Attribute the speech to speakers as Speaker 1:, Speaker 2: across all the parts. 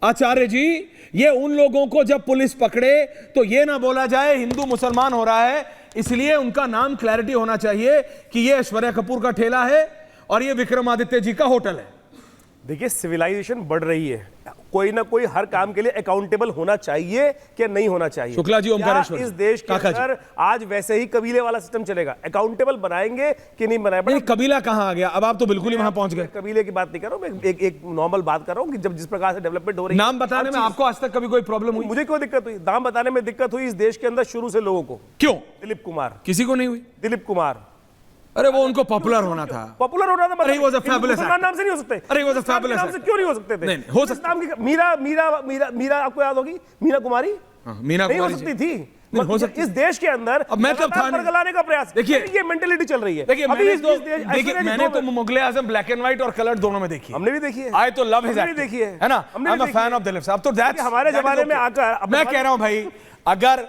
Speaker 1: आचार्य जी, ये उन लोगों को जब पुलिस पकड़े तो ये ना बोला जाए हिंदू मुसलमान हो रहा है, इसलिए उनका नाम क्लैरिटी होना चाहिए कि ये ऐश्वर्या कपूर का ठेला है और ये विक्रमादित्य जी का होटल है।
Speaker 2: देखिए, सिविलाइजेशन बढ़ रही है, कोई ना कोई हर काम के लिए अकाउंटेबल होना चाहिए कि नहीं होना चाहिए।
Speaker 1: शुक्ला जी, ओमकारेश्वर
Speaker 2: इस देश के अंदर आज वैसे ही कबीले वाला सिस्टम चलेगा? अकाउंटेबल बनाएंगे कि नहीं बनाएंगे?
Speaker 1: कबीला कहां आ गया? अब आप तो बिल्कुल ही वहां पहुंच गए।
Speaker 2: कबीले की बात नहीं कर रहा हूं, एक नॉर्मल बात कर रहा हूं कि जब जिस प्रकार से डेवलपमेंट हो रही है।
Speaker 1: नाम बताने में आपको आज तक कभी कोई प्रॉब्लम हुई?
Speaker 2: मुझे क्यों दिक्कत हुई? नाम बताने में दिक्कत हुई इस देश के अंदर शुरू से लोगों को।
Speaker 1: क्यों?
Speaker 2: दिलीप कुमार।
Speaker 1: किसी को नहीं हुई?
Speaker 2: दिलीप कुमार,
Speaker 1: अरे वो उनको पॉपुलर होना था।
Speaker 2: पॉपुलर होना था,
Speaker 1: अरे वो was a fabulous actor।
Speaker 2: नाम से नहीं हो सकते?
Speaker 1: अरे वो was a fabulous
Speaker 2: नाम से क्यों नहीं हो सकते थे?
Speaker 1: नहीं, हो सकता।
Speaker 2: नाम की मीरा आपको याद होगी? मीरा कुमारी
Speaker 1: मीना
Speaker 2: नहीं हो
Speaker 1: कुमारी
Speaker 2: सकती थी।
Speaker 1: हो सकती
Speaker 2: इस देश के अंदर
Speaker 1: अब मैं तो था
Speaker 2: बरगलाने का प्रयास।
Speaker 1: देखिए,
Speaker 2: ये मेंटेलिटी चल रही है।
Speaker 1: देखिए मैंने तो
Speaker 2: मुगल
Speaker 1: मुगले आजम ब्लैक एंड व्हाइट और कलर दोनों में देखी।
Speaker 2: हमने भी देखी है।
Speaker 1: आई तो लव हिज एक्टिंग,
Speaker 2: देखी
Speaker 1: है ना? I am a fan of Dilip साहब। तो दैट्स
Speaker 2: हमारे जमाने में आकर
Speaker 1: मैं कह रहा हूं भाई, अगर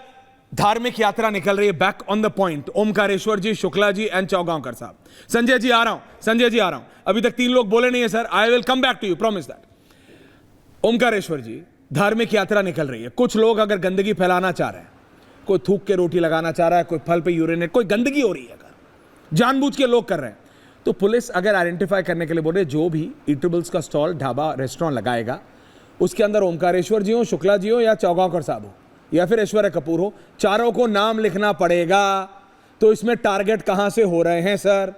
Speaker 1: धार्मिक यात्रा निकल रही है, back on the point, Omkareshwar ji, Shukla ji and Chougaonkar sahab. Sanjay जी आ रहा हूं, संजय जी आ रहा हूं। अभी तक 3 लोग बोले नहीं है sir, I will come back to you, promise that. Omkareshwar ji, धार्मिक यात्रा निकल रही है, कुछ लोग अगर गंदगी फैलाना चाह रहे हैं, कोई थूक के रोटी लगाना चाह रहा है, कोई फल पे यूरिनेट, कोई गंदगी हो रही है, अगर जानबूझ के लोग कर रहे हैं, तो पुलिस अगर आइडेंटिफाई करने के लिए बोले जो भी ईटेबल्स का स्टॉल, ढाबा, रेस्टोरेंट लगाएगा, उसके अंदर ओमकारेश्वर जी हो, शुक्ला जी हो या चौगांवकर साहब हो या फिर ऐश्वर्या कपूर हो, चारों को नाम लिखना पड़ेगा। तो इसमें टारगेट कहां से हो रहे हैं सर?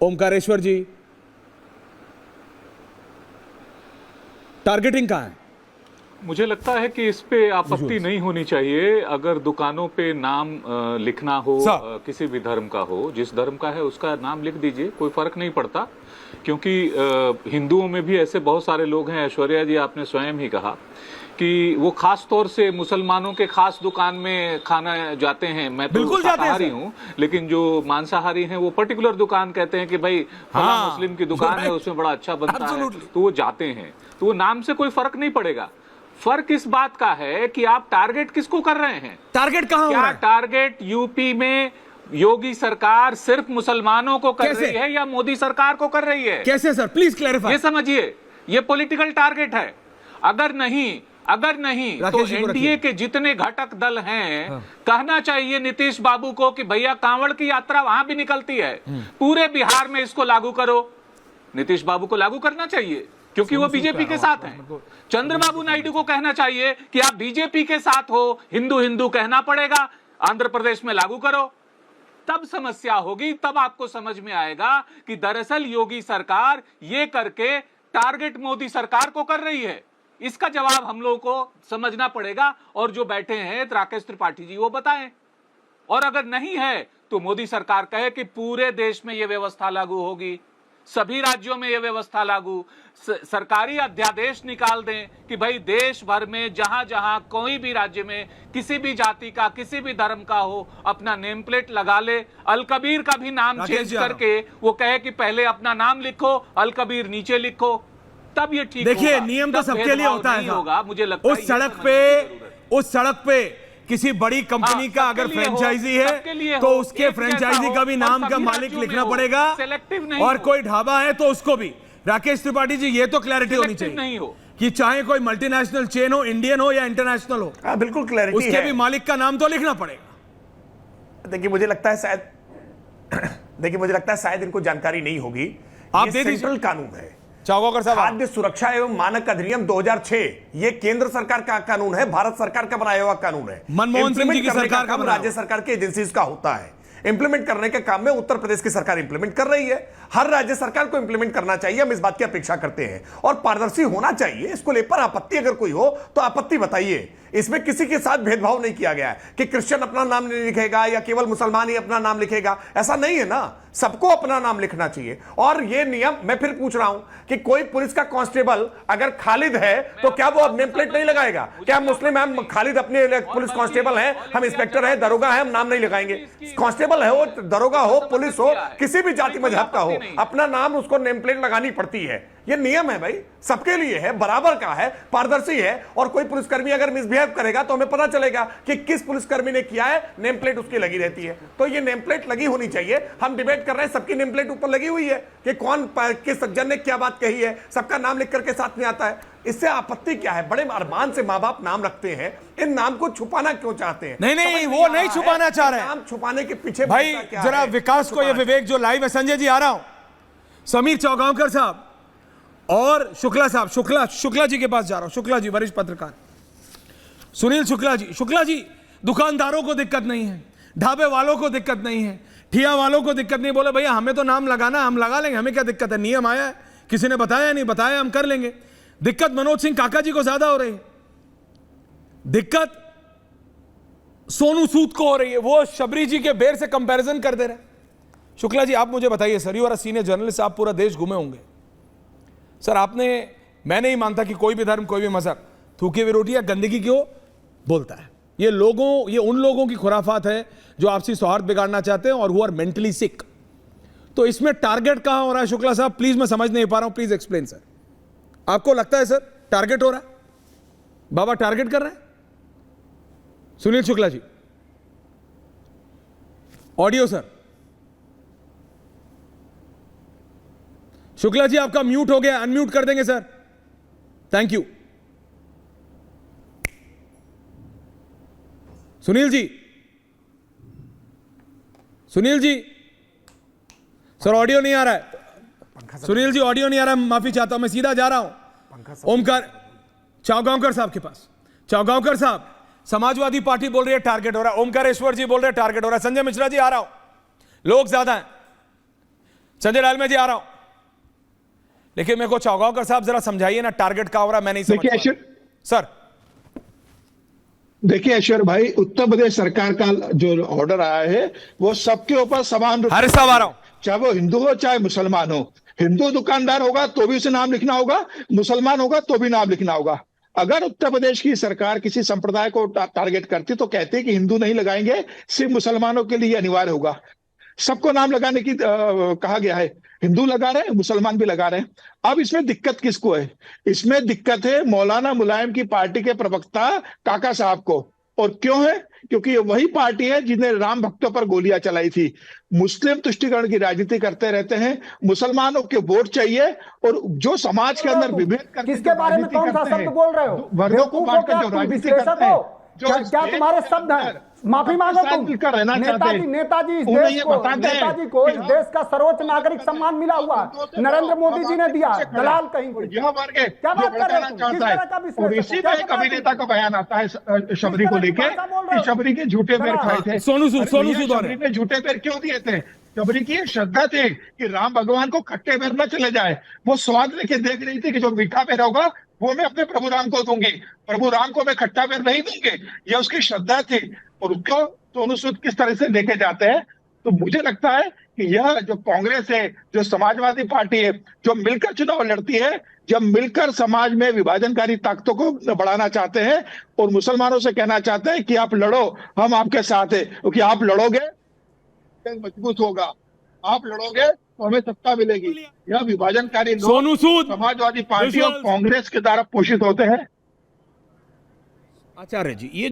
Speaker 1: ओमकारेश्वर जी, टारगेटिंग कहां है?
Speaker 3: मुझे लगता है कि इस पे आपत्ति नहीं होनी चाहिए अगर दुकानों पे नाम लिखना हो, किसी भी धर्म का हो, जिस धर्म का है उसका नाम लिख दीजिए, कोई फर्क नहीं पड़ता। क्योंकि हिंदुओं में भी ऐसे बहुत सारे लोग हैं, ऐश्वर्या जी आपने स्वयं ही कहा कि वो खास तौर से मुसलमानों के खास दुकान में खाना जाते हैं। मैं तो शाकाहारी हूँ, लेकिन जो मांसाहारी हैं वो पर्टिकुलर दुकान कहते हैं कि भाई फला मुस्लिम की दुकान है, उसमें बड़ा अच्छा बनता है, तो वो जाते हैं। तो वो नाम से कोई फर्क नहीं पड़ेगा। फर्क इस बात का है कि आप टारगेट किसको कर रहे हैं?
Speaker 1: टारगेट कहां हो रहा है?
Speaker 3: टारगेट यूपी में योगी सरकार सिर्फ मुसलमानों को कर रही है या मोदी सरकार को कर रही है?
Speaker 1: कैसे सर, प्लीज क्लैरिफाई।
Speaker 3: ये समझिए, ये पॉलिटिकल टारगेट है। अगर नहीं तो एनडीए के जितने घटक दल हैं, कहना चाहिए नीतीश बाबू को कि भैया कांवड़ की यात्रा वहां भी निकलती है, पूरे बिहार में इसको लागू करो। नीतीश बाबू को लागू करना चाहिए क्योंकि वो बीजेपी के साथ हैं। चंद्रबाबू नायडू को कहना चाहिए कि आप बीजेपी के साथ हो, हिंदू हिंदू कहना पड़ेगा, आंध्र प्रदेश में लागू करो। तब समस्या होगी, तब आपको समझ में आएगा कि दरअसल योगी सरकार ये करके टारगेट मोदी सरकार को कर रही है। इसका जवाब हम लोगों को समझना पड़ेगा और जो बैठे हैं राकेश त्रिपाठी जी वो बताएं। और अगर नहीं है तो मोदी सरकार कहे कि पूरे देश में यह व्यवस्था लागू होगी, सभी राज्यों में यह व्यवस्था लागू, सरकारी अध्यादेश निकाल दें कि भाई देश भर में जहां जहां कोई भी राज्य में किसी भी जाति का, किसी भी धर्म का हो, अपना नेम प्लेट लगा ले। अलकबीर का भी नाम चेंज करके वो कहे कि पहले अपना नाम लिखो, अलकबीर नीचे लिखो, तब ये ठीक।
Speaker 1: देखिए, नियम तो सबके लिए होता है,
Speaker 3: होगा मुझे लगता है।
Speaker 1: उस सड़क पे किसी बड़ी कंपनी का अगर फ्रेंचाइजी है तो उसके फ्रेंचाइजी का भी नाम का मालिक लिखना पड़ेगा, और कोई ढाबा है तो उसको भी। राकेश त्रिपाठी जी, ये तो क्लैरिटी होनी चाहिए नहीं हो कि चाहे कोई मल्टीनेशनल चेन हो, इंडियन हो या इंटरनेशनल हो,
Speaker 2: बिल्कुल क्लैरिटी
Speaker 1: उसके भी मालिक का नाम तो लिखना पड़ेगा।
Speaker 2: देखिए, मुझे लगता है शायद इनको जानकारी नहीं होगी।
Speaker 1: आप
Speaker 2: ये सेंट्रल कानून है,
Speaker 1: चौगांवकर साहब।
Speaker 2: खाद्य सुरक्षा एवं मानक अधिनियम 2006, ये केंद्र सरकार का कानून है, भारत सरकार का बनाया हुआ कानून है।
Speaker 1: मनमोहन सिंह जी की सरकार का
Speaker 2: राज्य सरकार की एजेंसीज का होता है। इंप्लीमेंट करने के काम में उत्तर प्रदेश की सरकार इंप्लीमेंट कर रही है। हर राज्य सरकार को इंप्लीमेंट करना चाहिए, हम इस बात की अपेक्षा करते हैं, और पारदर्शी होना चाहिए। इसको लेकर आपत्ति अगर कोई हो तो आपत्ति बताइए। इसमें किसी के साथ भेदभाव नहीं किया गया है कि क्रिश्चियन अपना नाम नहीं लिखेगा या केवल मुसलमान ही अपना नाम लिखेगा, ऐसा नहीं है ना। सबको अपना नाम लिखना चाहिए। और ये नियम, मैं फिर पूछ रहा हूं कि कोई पुलिस का कांस्टेबल अगर खालिद है तो क्या वो नेम प्लेट नहीं लगाएगा? क्या मुस्लिम है, हम खालिद अपने पुलिस कांस्टेबल हैं, हम इंस्पेक्टर हैं, दरोगा हैं, हम नाम नहीं लगाएंगे? कांस्टेबल है वो, दरोगा हो, पुलिस हो, किसी भी जाति मजहब का हो, अपना नाम उसको नेम प्लेट लगानी पड़ती है। ये नियम है भाई, सबके लिए है, बराबर का है, पारदर्शी है। और कोई पुलिसकर्मी अगर मिसबिहेव करेगा तो हमें पता चलेगा कि किस पुलिसकर्मी ने किया है, नेम प्लेट उसकी लगी रहती है। तो ये नेम प्लेट लगी होनी चाहिए। हम डिबेट कर रहे हैं, सबकी नेम प्लेट ऊपर लगी हुई है कि कौन किस सज्जन ने क्या बात कही है, सबका नाम लिख करके साथ में आता है। इससे आपत्ति क्या है? बड़े अरमान से माँ बाप नाम रखते हैं, इन नाम को छुपाना क्यों चाहते हैं?
Speaker 1: नहीं, वो नहीं छुपाना चाह रहे हैं।
Speaker 2: नाम छुपाने के पीछे
Speaker 1: भाई जरा विकास को, ये विवेक जो लाइव है, संजय जी आ रहा हूं, समीर चौगांवकर साहब और शुक्ला साहब, शुक्ला जी के पास जा रहा हूं। शुक्ला जी वरिष्ठ पत्रकार, सुनील शुक्ला जी, दुकानदारों को दिक्कत नहीं है, ढाबे वालों को दिक्कत नहीं है, ठिया वालों को दिक्कत नहीं। बोले भैया हमें तो नाम लगाना, हम लगा लेंगे, हमें क्या दिक्कत है, नियम आया है, किसी ने बताया नहीं बताया, हम कर लेंगे। दिक्कत मनोज सिंह काका जी को ज्यादा हो रही है, दिक्कत सोनू सूद को हो रही है, वो शबरी जी के बेर से कंपैरिजन कर दे रहे हैं। शुक्ला जी आप मुझे बताइए, sir you are a senior journalist, आप पूरा देश घूमे होंगे सर, आपने, मैं नहीं मानता कि कोई भी धर्म, कोई भी मजहब थूकी हुई रोटी या गंदगी क्यों बोलता है। ये उन लोगों की खुराफात है जो आपसी सौहार्द बिगाड़ना चाहते हैं और हु आर मेंटली सिक। तो इसमें टारगेट कहां हो रहा है शुक्ला साहब? प्लीज, मैं समझ नहीं पा रहा हूं, प्लीज एक्सप्लेन सर। आपको लगता है सर टारगेट हो रहा है, बाबा टारगेट कर रहे हैं? Sunil Shukla ji, audio sir. शुक्ला जी आपका म्यूट हो गया, अनम्यूट कर देंगे sir, thank you. Sunil ji sir audio नहीं आ रहा है। सुनील जी ऑडियो नहीं आ रहा है, माफी चाहता हूं, मैं सीधा जा रहा हूं ओमकार चौगांवकर साहब के पास। चौगांवकर साहब, समाजवादी पार्टी बोल रही है टारगेट हो रहा है, ओमकारेश्वर जी बोल रहे हैं टारगेट हो रहा है, संजय मिश्रा जी आ रहा हूं, लोग ज्यादा हैं, संजय लालमे जी आ रहा हूं, लेकिन मेरे को चौगांवकर साहब जरा समझाइए ना टारगेट क्या हो रहा है, मैं नहीं समझ पा रहा। सर
Speaker 4: देखिए ऐश्वर भाई, उत्तर प्रदेश सरकार का जो ऑर्डर आया है वो सबके ऊपर समान रूप
Speaker 1: हर साहब आ रहा हूं,
Speaker 4: चाहे वो हिंदू हो चाहे मुसलमान हो। हिंदू दुकानदार होगा तो भी उसे नाम लिखना होगा, मुसलमान होगा तो भी नाम लिखना होगा। अगर उत्तर प्रदेश की सरकार किसी संप्रदाय को टारगेट करती तो कहते कि हिंदू नहीं लगाएंगे, सिर्फ मुसलमानों के लिए अनिवार्य होगा। सबको नाम लगाने की कहा गया है, हिंदू लगा रहे हैं, मुसलमान भी लगा रहे हैं। अब इसमें दिक्कत किसको है? इसमें दिक्कत है मौलाना मुलायम की पार्टी के प्रवक्ता काका साहब को। और क्यों है? क्योंकि ये वही पार्टी है जिन्हें राम भक्तों पर गोलियां चलाई थी। मुस्लिम तुष्टिकरण की राजनीति करते रहते हैं, मुसलमानों के वोट चाहिए, और जो समाज के अंदर विभेद करके
Speaker 5: किसके बारे में कौन सा शब्द बोल रहे हो?
Speaker 4: वर्गों को बांटकर जो राजनीति करते हैं,
Speaker 5: क्या तुम्हारे शब्द हैं? माफी मांगो तुम। नेताजी इस देश का सर्वोच्च नागरिक सम्मान मिला हुआ नरेंद्र मोदी जी ने दिया, दलाल कहीं के।
Speaker 4: यह वर्ग है
Speaker 5: क्या बात कर रहे हो? किस तरह का
Speaker 4: और इसी में एक अभिनेता का बयान आता है शबरी को लेके कि शबरी के झूठे पैर खाए थे।
Speaker 1: सोनू सूद
Speaker 4: शबरी ने झूठे पैर क्यों दिए थे? शबरी की श्रद्धा थी कि राम भगवान को खट्टे पैर न चले जाए। वो स्वाद लेके देख रही थी कि जो मीठा पैर होगा वो मैं अपने प्रभु राम को दूंगी, प्रभु राम को मैं खट्टा पैर नहीं दूंगी। यह उसकी श्रद्धा थी। और उसको सोनू सूद किस तरह से लेके जाते हैं, तो मुझे लगता है कि यह जो कांग्रेस है, जो समाजवादी पार्टी है, जो मिलकर चुनाव लड़ती है, जब मिलकर समाज में विभाजनकारी ताकतों को बढ़ाना चाहते हैं और मुसलमानों से कहना चाहते हैं कि आप लड़ो, हम आपके साथ हैं, क्योंकि आप लड़ोगे मजबूत होगा, आप लड़ोगे तो हमें सत्ता मिलेगी। यह विभाजनकारी लोग
Speaker 1: सोनू सूद,
Speaker 4: समाजवादी पार्टी और कांग्रेस के द्वारा पोषित होते हैं।
Speaker 1: आचार्य जी, ये